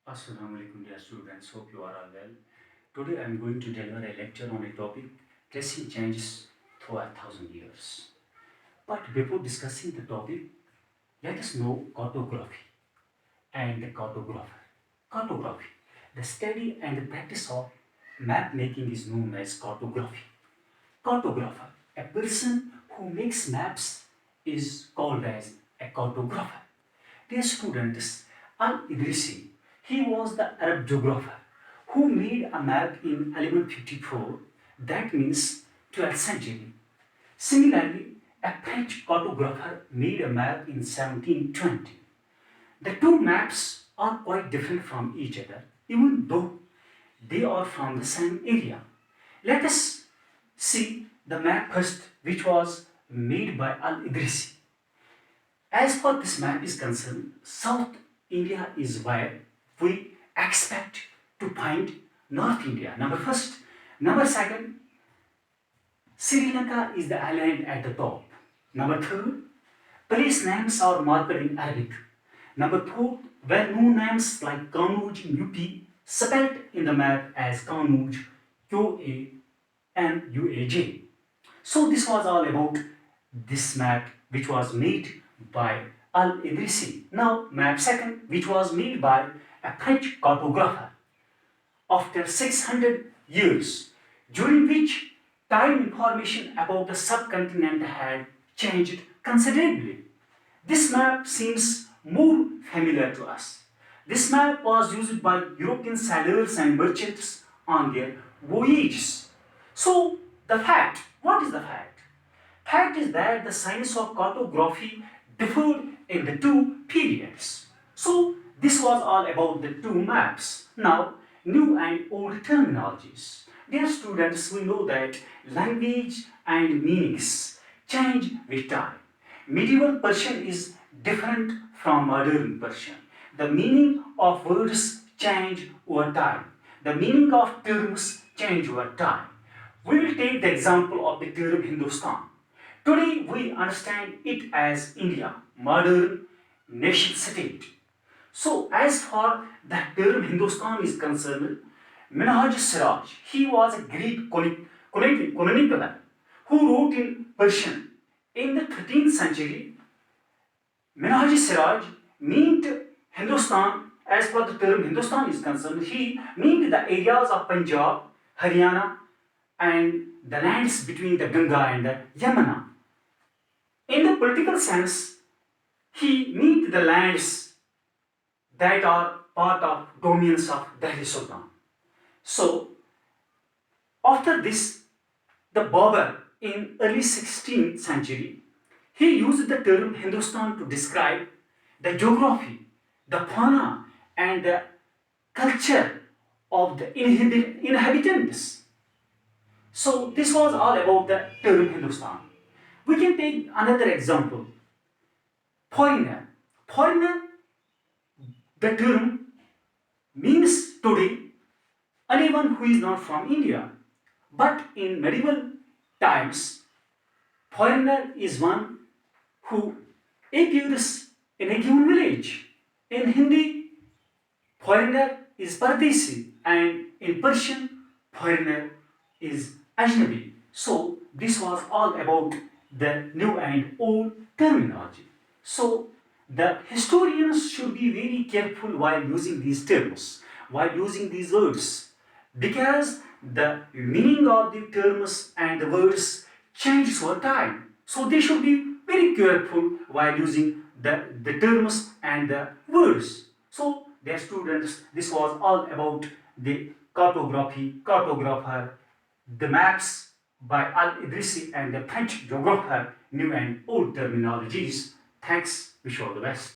Assalamu alaikum dear students, hope you are all well. Today I am going to deliver a lecture on a topic tracing changes through 1,000 years. But before discussing the topic, let us know cartography and the cartographer. Cartography, the study and the practice of map making is known as cartography. Cartographer, a person who makes maps is called as a cartographer. Dear students, Al-Idrisi, he was the Arab geographer who made a map in 1154, that means 12th century. Similarly, a French cartographer made a map in 1720. The two maps are quite different from each other, even though they are from the same area. Let us see the map first, which was made by Al-Idrisi. As far this map is concerned, South India is where we expect to find North India. Number first. Number second, Sri Lanka is the island at the top. Number third, place names are marked in Arabic. Number four, well-known names like Kanauj in UP spelled in the map as Kanauj, Qanuaj. So this was all about this map which was made by Al-Idrisi. Now map second, which was made by a French cartographer after 600 years, during which time information about the subcontinent had changed considerably. This map seems more familiar to us. This map was used by European sailors and merchants on their voyages. So what is the fact? Fact is that the science of cartography differed in the two periods. So this was all about the two maps. Now, new and old terminologies. Dear students, we know that language and meanings change with time. Medieval Persian is different from modern Persian. The meaning of words change over time. The meaning of terms change over time. We will take the example of the term Hindustan. Today we understand it as India, modern nation state. So as far the term Hindustan is concerned, Minhaj Siraj, he was a Greek chronicler who wrote in Persian. In the 13th century, Minhaj Siraj meant Hindustan, as far the term Hindustan is concerned, he meant the areas of Punjab, Haryana, and the lands between the Ganga and the Yamuna. In the political sense, he meant the lands that are part of dominions of Delhi Sultan. So, after this, the Babur in early 16th century, he used the term Hindustan to describe the geography, the fauna, and the culture of the inhabitants. So this was all about the term Hindustan. We can take another example. Foreigner. Foreigner, the term means today anyone who is not from India. But in medieval times, foreigner is one who appears in a given village. In Hindi, foreigner is Pardesi, and in Persian, foreigner is Ajnabi. So this was all about the new and old terminology. So the historians should be very careful while using these terms, while using these words, because the meaning of the terms and the words changes over time. So they should be very careful while using the terms and the words. So dear students, this was all about the cartographer, the maps by Al-Idrisi and the French geographer, new and old terminologies. Thanks, wish you all the best.